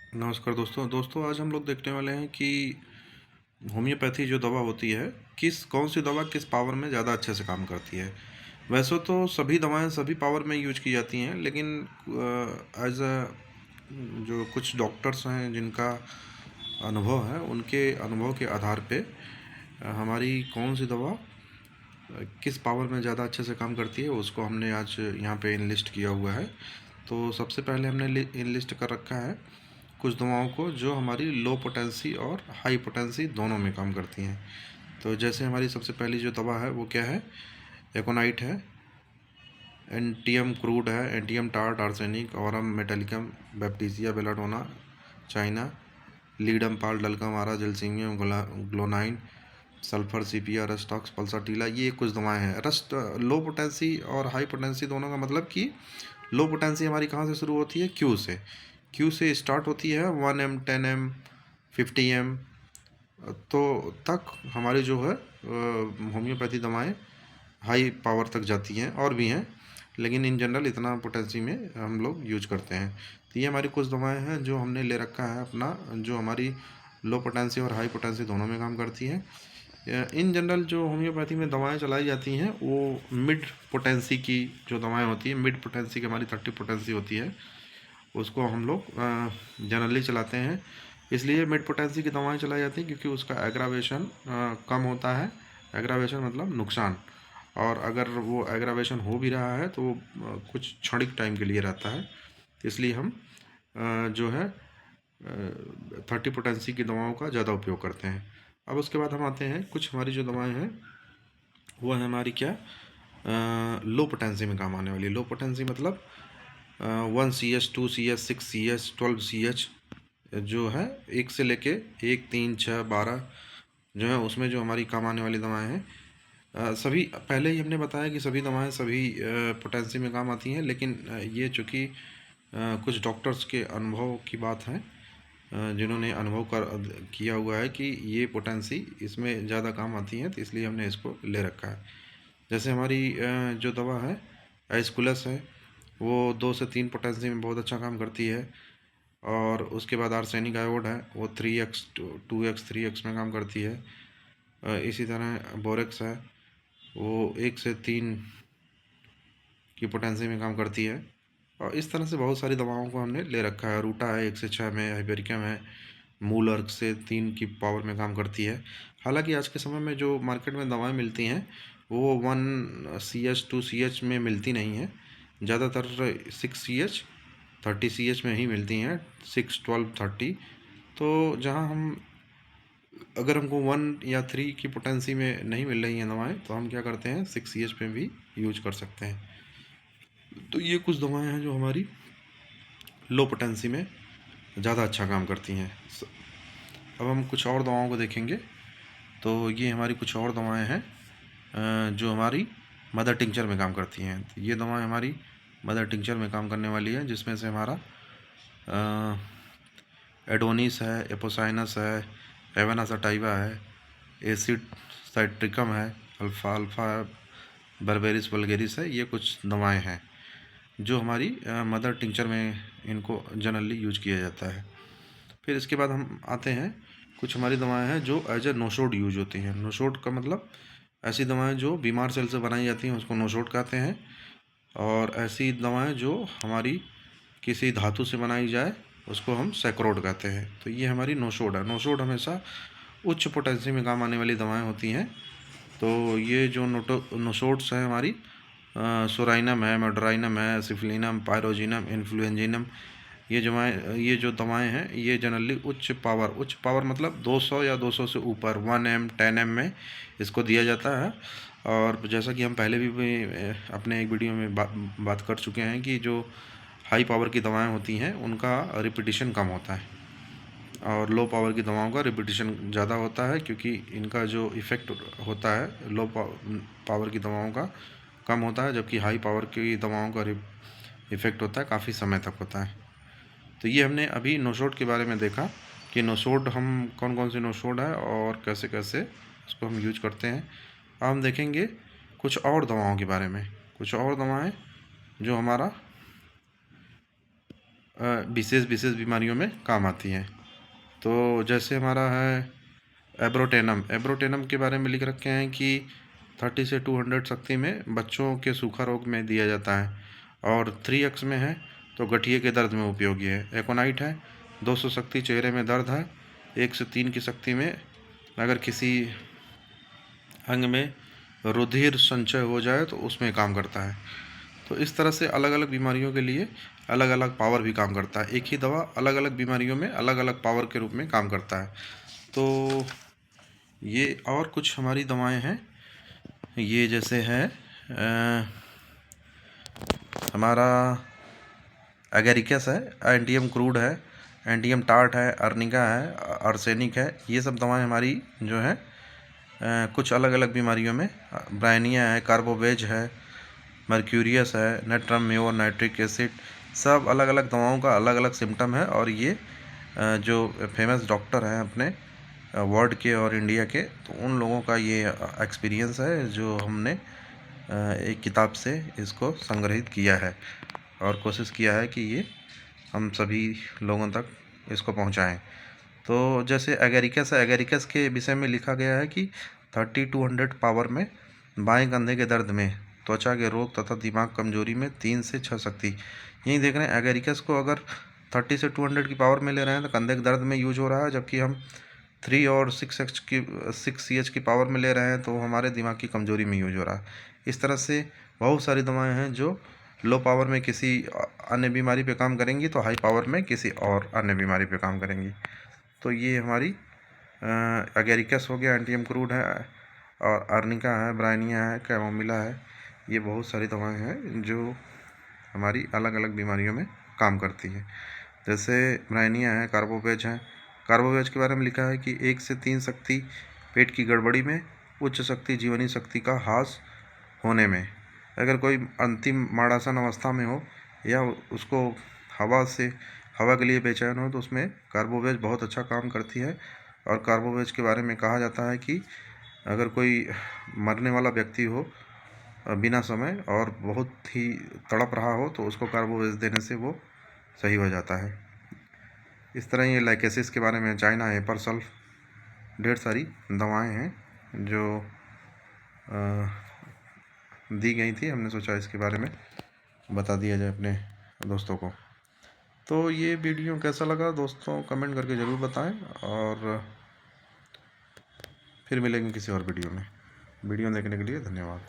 नमस्कार दोस्तों आज हम लोग देखने वाले हैं कि होम्योपैथी जो दवा होती है कौन सी दवा किस पावर में ज़्यादा अच्छे से काम करती है। वैसे तो सभी दवाएं सभी पावर में यूज की जाती हैं, लेकिन एज अ जो कुछ डॉक्टर्स हैं जिनका अनुभव है, उनके अनुभव के आधार पे हमारी कौन सी दवा किस पावर में ज़्यादा अच्छे से काम करती है उसको हमने आज यहाँ पे इनलिस्ट किया हुआ है। तो सबसे पहले हमने इनलिस्ट कर रखा है कुछ दवाओं को जो हमारी लो पोटेंसी और हाई पोटेंसी दोनों में काम करती हैं। तो जैसे हमारी सबसे पहली जो दवा है वो क्या है, एकोनाइट है, एंटियम क्रूड है, antim tart, arsenic, aurum metallicum, baptisia belladonna, china, ledum pal, dulcamara, gelsemium, glonoine, sulphur, sepia, rhus tox, pulsatilla, ये कुछ दवाएं हैं। लो पोटेंसी और हाई पोटेंसी दोनों का मतलब कि लो पोटेंसी हमारी कहाँ से शुरू होती है, क्यू से स्टार्ट होती है 1 M 10 M 50 M तो तक हमारी जो है होम्योपैथी दवाएं हाई पावर तक जाती हैं, और भी हैं, लेकिन इन जनरल इतना पोटेंसी में हम लोग यूज करते हैं। तो ये हमारी कुछ दवाएं हैं जो हमने ले रखा है अपना, जो हमारी लो पोटेंसी और हाई पोटेंसी दोनों में काम करती हैं। इन जनरल जो होम्योपैथी में दवाएं चलाई जाती हैं वो मिड पोटेंसी की जो दवाएं होती हैं, मिड पोटेंसी की हमारी 30 पोटेंसी होती है, उसको हम लोग जनरली चलाते हैं। इसलिए मिड पोटेंसी की दवाएं चलाई जाती हैं क्योंकि उसका एग्रावेशन कम होता है। एग्रावेशन मतलब नुकसान, और अगर वो एग्रावेशन हो भी रहा है तो वो कुछ क्षणिक टाइम के लिए रहता है। इसलिए हम जो है 30 पोटेंसी की दवाओं का ज़्यादा उपयोग करते हैं। अब उसके बाद हम आते हैं, कुछ हमारी जो दवाएं हैं वो है हमारी क्या, लो पोटेंसी में काम आने वाली। लो पोटेंसी मतलब 1 CS 2 CS 6 CS 12 CS जो है, एक से लेके 1 3 6 12 जो है उसमें जो हमारी काम आने वाली दवाएं हैं। सभी पहले ही हमने बताया कि सभी दवाएं सभी पोटेंसी में काम आती हैं, लेकिन ये चूँकि कुछ डॉक्टर्स के अनुभव की बात है, जिन्होंने अनुभव किया हुआ है कि ये पोटेंसी इसमें ज़्यादा काम आती है, तो इसलिए हमने इसको ले रखा है। जैसे हमारी जो दवा है एस्कुलस है, वो 2 से 3 पोटेंसी में बहुत अच्छा काम करती है। और उसके बाद आर्सेनिक आयोड है, वो 3x 2x 3x में काम करती है। इसी तरह बोरेक्स है, वो 1 से 3 की पोटेंसी में काम करती है। और इस तरह से बहुत सारी दवाओं को हमने ले रखा है। रूटा है 1 से 6 में, हाइपेरिकम है, मूलर से 3 की पावर में काम करती है। हालांकि आज के समय में जो मार्केट में दवाएं मिलती हैं वो 1 CS 2 CS में मिलती नहीं हैं, ज़्यादातर 6 CS 30 CS में ही मिलती हैं, 6 12 30। तो जहाँ हम, अगर हमको 1 या 3 की पोटेंसी में नहीं मिल रही हैं दवाएं, तो हम क्या करते हैं 6 CS पे भी यूज कर सकते हैं। तो ये कुछ दवाएं हैं जो हमारी लो पोटेंसी में ज़्यादा अच्छा काम करती हैं। अब हम कुछ और दवाओं को देखेंगे। तो ये हमारी कुछ और दवाएं हैं जो हमारी मदर टिंचर में काम करती हैं। तो ये दवाएं हमारी मदर टिंचर में काम करने वाली हैं, जिसमें से हमारा एडोनिस है, एपोसाइनस है, एवेना सटाइवा है, एसिड साइट्रिकम है, अल्फ़ा अल्फ़ा बर्बेरिस वल्गेरिस है। ये कुछ दवाएं हैं जो हमारी मदर टिंचर में इनको जनरली यूज किया जाता है। फिर इसके बाद हम आते हैं, कुछ हमारी दवाएं हैं जो एज ए नोशोड यूज होती हैं। नोशोड का मतलब ऐसी दवाएं जो बीमार सेल से बनाई जाती हैं उसको नोशोड कहते हैं, और ऐसी दवाएं जो हमारी किसी धातु से बनाई जाए उसको हम सैक्रोड कहते हैं। तो ये हमारी नोशोड है। नोशोड हमेशा उच्च पोटेंसी में काम आने वाली दवाएं होती हैं। तो ये जो नोशोड्स हैं हमारी, सोराइनम है, मेडोराइनम है, सिफलिनम, पायरोजिनम, इन्फ्लुएंजिनम, ये जो दवाएं हैं ये जनरली उच्च पावर मतलब 200 या 200 से ऊपर 1 M 10 M में इसको दिया जाता है। और जैसा कि हम पहले भी अपने एक वीडियो में बात कर चुके हैं कि जो हाई पावर की दवाएं होती हैं उनका रिपीटिशन कम होता है, और लो पावर की दवाओं का रिपीटिशन ज़्यादा होता है, क्योंकि इनका जो इफ़ेक्ट होता है लो पावर की दवाओं का कम होता है, जबकि हाई पावर की दवाओं का इफ़ेक्ट होता है काफ़ी समय तक होता है। तो ये हमने अभी नोशोड के बारे में देखा कि नोशोड हम कौन कौन सी नोशोड है और कैसे कैसे उसको हम यूज करते हैं। अब हम देखेंगे कुछ और दवाओं के बारे में, कुछ और दवाएं जो हमारा विशेष विशेष बीमारियों में काम आती हैं। तो जैसे हमारा है एब्रोटेनम के बारे में लिख रखे हैं कि 30 से 200 शक्ति में बच्चों के सूखा रोग में दिया जाता है, और 3x में है तो गठिए के दर्द में उपयोगी है। एकोनाइट है 200 शक्ति चेहरे में दर्द है। 1 से 3 की शक्ति में अगर किसी अंग में रुधिर संचय हो जाए तो उसमें काम करता है। तो इस तरह से अलग अलग बीमारियों के लिए अलग अलग पावर भी काम करता है। एक ही दवा अलग अलग बीमारियों में अलग अलग पावर के रूप में काम करता है। तो ये और कुछ हमारी दवाएं हैं, ये जैसे है हमारा एगेरिकस है, एंटियम क्रूड है, एंटियम टार्ट है, अर्निका है, आर्सेनिक है। ये सब दवाएं हमारी जो है कुछ अलग अलग बीमारियों में, ब्रायनिया है, कार्बोवेज है, मर्क्यूरियस है, नेट्रम म्योर, नाइट्रिक एसिड, सब अलग अलग दवाओं का अलग अलग सिम्टम है। और ये जो फेमस डॉक्टर हैं अपने वर्ल्ड के और इंडिया के, तो उन लोगों का ये एक्सपीरियंस है जो हमने एक किताब से इसको संग्रहित किया है और कोशिश किया है कि ये हम सभी लोगों तक इसको पहुंचाएं। तो जैसे एगेरिकस है, एगेरिकस के विषय में लिखा गया है कि 30-100 पावर में बाएं कंधे के दर्द में, त्वचा के रोग तथा दिमाग कमजोरी में 3 से 6 शक्ति। यही देख रहे हैं, एगेरिकस को अगर 30 से 200 की पावर में ले रहे हैं तो कंधे के दर्द में यूज हो रहा है, जबकि हम 3 और 6 की पावर में ले रहे हैं तो हमारे दिमाग की कमजोरी में यूज हो रहा है। इस तरह से बहुत सारी दवाएं हैं जो लो पावर में किसी अन्य बीमारी पे काम करेंगी तो हाई पावर में किसी और अन्य बीमारी पे काम करेंगी। तो ये हमारी एगेरिकस हो गया, एंटियम क्रूड है, और अर्निका है, ब्रायनिया है, कैमोमिला है। ये बहुत सारी दवाएं हैं जो हमारी अलग अलग बीमारियों में काम करती है। जैसे ब्रायनिया है, कार्बोवेज है। कार्बोवेज के बारे में लिखा है कि 1 से 3 शक्ति पेट की गड़बड़ी में, उच्च शक्ति जीवनी शक्ति का ह्रास होने में। अगर कोई अंतिम माड़ासन अवस्था में हो या उसको हवा के लिए बेचैन हो तो उसमें कार्बोवेज बहुत अच्छा काम करती है। और कार्बोवेज के बारे में कहा जाता है कि अगर कोई मरने वाला व्यक्ति हो बिना समय और बहुत ही तड़प रहा हो तो उसको कार्बोवेज देने से वो सही हो जाता है। इस तरह ये लाइकेसिस के बारे में, चाइना एपर सल्फ, ढेर सारी दवाएं हैं जो दी गई थी। हमने सोचा इसके बारे में बता दिया जाए अपने दोस्तों को। तो ये वीडियो कैसा लगा दोस्तों, कमेंट करके ज़रूर बताएं, और फिर मिलेंगे किसी और वीडियो में। वीडियो देखने के लिए धन्यवाद।